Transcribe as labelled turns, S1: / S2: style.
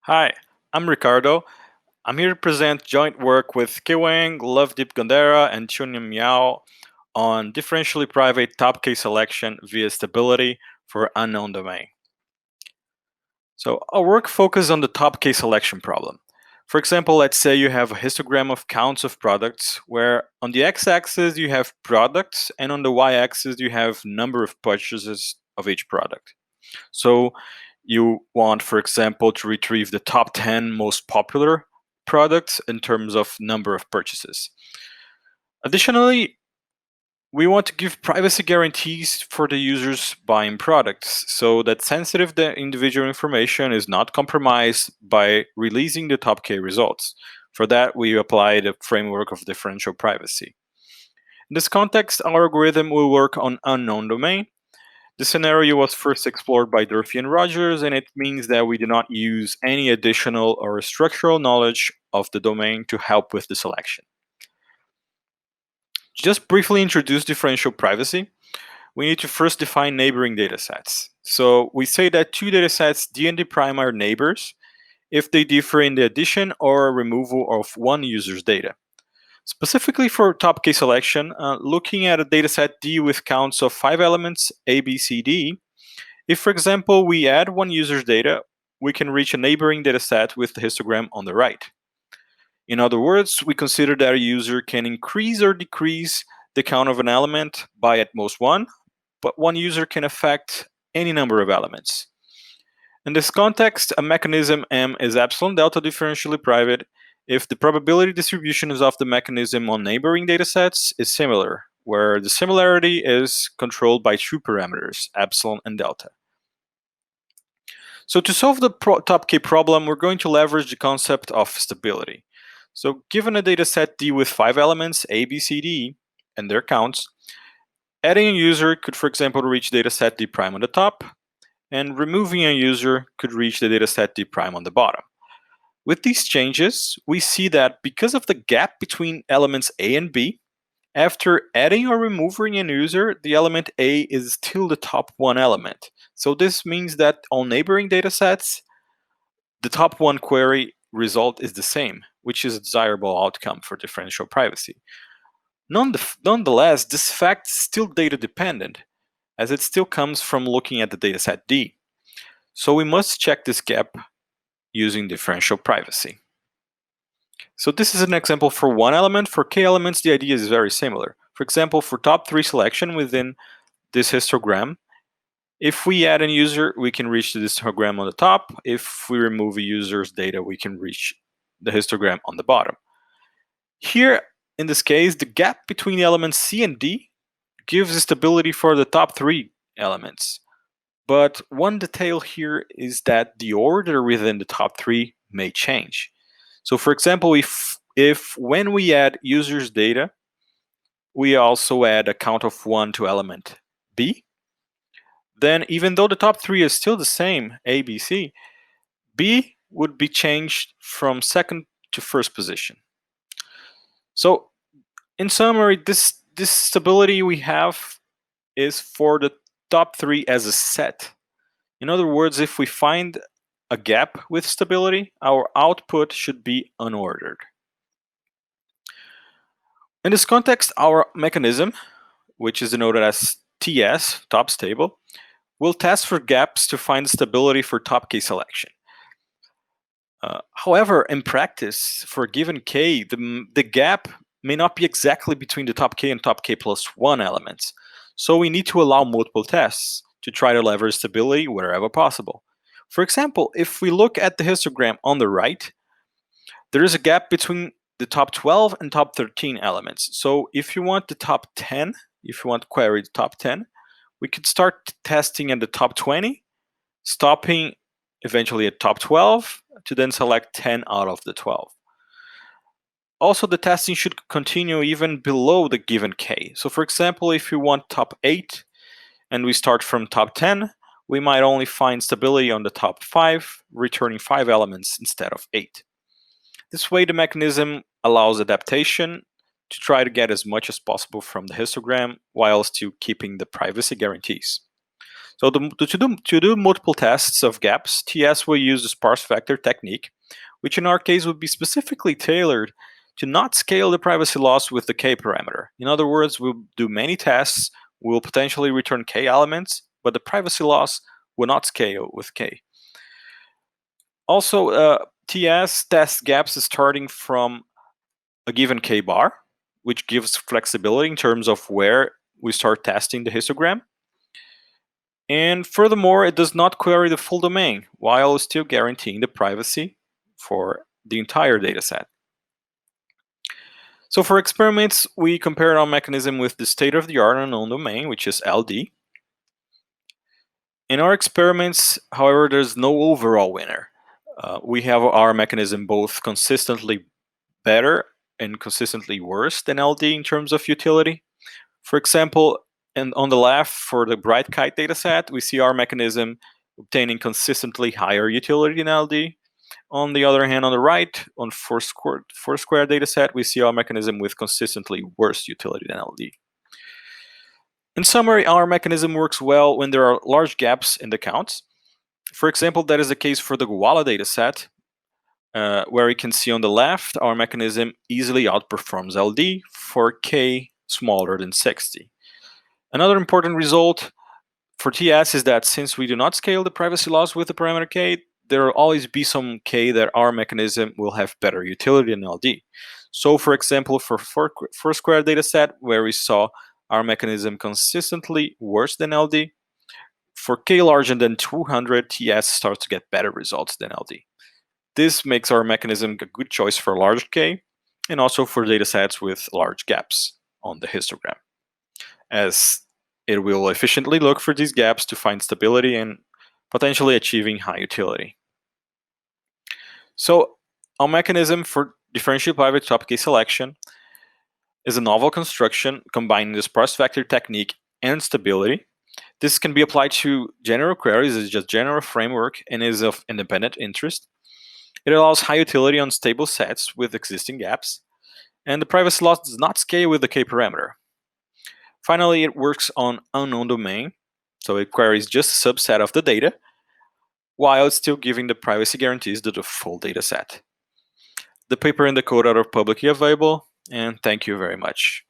S1: Hi, I'm Ricardo. I'm here to present joint work with Wang, Lovedeep Gondara, and Chunyan Miao on differentially private top K selection via stability for unknown domain. So our work focuses on the top K selection problem. For example, let's say you have a histogram of counts of products where on the x-axis you have products and on the y-axis you have number of purchases of each product. So you want, for example, to retrieve the top 10 most popular products in terms of number of purchases. Additionally, we want to give privacy guarantees for the users buying products so that sensitive individual information is not compromised by releasing the top K results. For that, we apply the framework of differential privacy. In this context, our algorithm will work on unknown domain. The scenario was first explored by Durfee and Rogers, and it means that we do not use any additional or structural knowledge of the domain to help with the selection. Just briefly introduce differential privacy, we need to first define neighboring datasets. So we say that two datasets D and D prime are neighbors if they differ in the addition or removal of one user's data. Specifically for top K selection, looking at a dataset D with counts of 5 elements A, B, C, D, if, for example, we add one user's data, we can reach a neighboring dataset with the histogram on the right. In other words, we consider that a user can increase or decrease the count of an element by at most one, but one user can affect any number of elements. In this context, a mechanism M is epsilon delta differentially private if the probability distributions of the mechanism on neighboring datasets is similar, where the similarity is controlled by two parameters, epsilon and delta. So to solve the top K problem, we're going to leverage the concept of stability. So given a dataset D with 5 elements, A, B, C, D, and their counts, adding a user could, for example, reach dataset D prime on the top, and removing a user could reach the dataset D prime on the bottom. With these changes, we see that because of the gap between elements A and B, after adding or removing a user, the element A is still the top one element. So this means that on neighboring datasets, the top one query result is the same, which is a desirable outcome for differential privacy. Nonetheless, this fact is still data dependent, as it still comes from looking at the dataset D. So we must check this gap using differential privacy. So this is an example for one element. For K elements, the idea is very similar. For example, for top 3 selection within this histogram, if we add a user, we can reach the histogram on the top. If we remove a user's data, we can reach the histogram on the bottom. Here, in this case, the gap between the elements C and D gives stability for the top 3 elements. But one detail here is that the order within the top 3 may change. So for example, if when we add users data, we also add a count of 1 to element B, then even though the top 3 is still the same, A, B, C, B would be changed from second to first position. So in summary, this stability we have is for the top 3 as a set. In other words, if we find a gap with stability, our output should be unordered. In this context, our mechanism, which is denoted as TS, top stable, will test for gaps to find stability for top K selection. However, in practice, for a given K, the gap may not be exactly between the top K and top K plus 1 elements. So we need to allow multiple tests to try to leverage stability wherever possible. For example, if we look at the histogram on the right, there is a gap between the top 12 and top 13 elements. So if you want the top 10, if you want to query the top 10, we could start testing at the top 20, stopping eventually at top 12 to then select 10 out of the 12. Also, the testing should continue even below the given K. So for example, if you want top 8 and we start from top 10, we might only find stability on the top 5, returning 5 elements instead of 8. This way, the mechanism allows adaptation to try to get as much as possible from the histogram while still keeping the privacy guarantees. So to do multiple tests of gaps, TS will use the sparse vector technique, which in our case would be specifically tailored to not scale the privacy loss with the k parameter. In other words, we'll do many tests, we'll potentially return k elements, but the privacy loss will not scale with k. Also, TS tests gaps starting from a given k bar, which gives flexibility in terms of where we start testing the histogram. And furthermore, it does not query the full domain, while still guaranteeing the privacy for the entire dataset. So for experiments, we compared our mechanism with the state-of-the-art unknown domain, which is LD. In our experiments, however, there's no overall winner. We have our mechanism both consistently better and consistently worse than LD in terms of utility. For example, and on the left for the bright kite dataset, we see our mechanism obtaining consistently higher utility than LD. On the other hand, on the right, on Foursquare dataset, we see our mechanism with consistently worse utility than LD. In summary, our mechanism works well when there are large gaps in the counts. For example, that is the case for the Koala dataset, where you can see on the left, our mechanism easily outperforms LD for k smaller than 60. Another important result for TS is that since we do not scale the privacy loss with the parameter k, there will always be some k that our mechanism will have better utility than LD. So for example, for Foursquare dataset, where we saw our mechanism consistently worse than LD, for k larger than 200, TS starts to get better results than LD. This makes our mechanism a good choice for large k, and also for datasets with large gaps on the histogram, as it will efficiently look for these gaps to find stability and potentially achieving high utility. So our mechanism for differential private top k selection is a novel construction combining the sparse vector technique and stability. This can be applied to general queries as just general framework and is of independent interest. It allows high utility on stable sets with existing gaps, and the privacy loss does not scale with the k parameter. Finally, it works on unknown domain, so it queries just a subset of the data, while still giving the privacy guarantees to the full dataset. The paper and the code are publicly available, and thank you very much.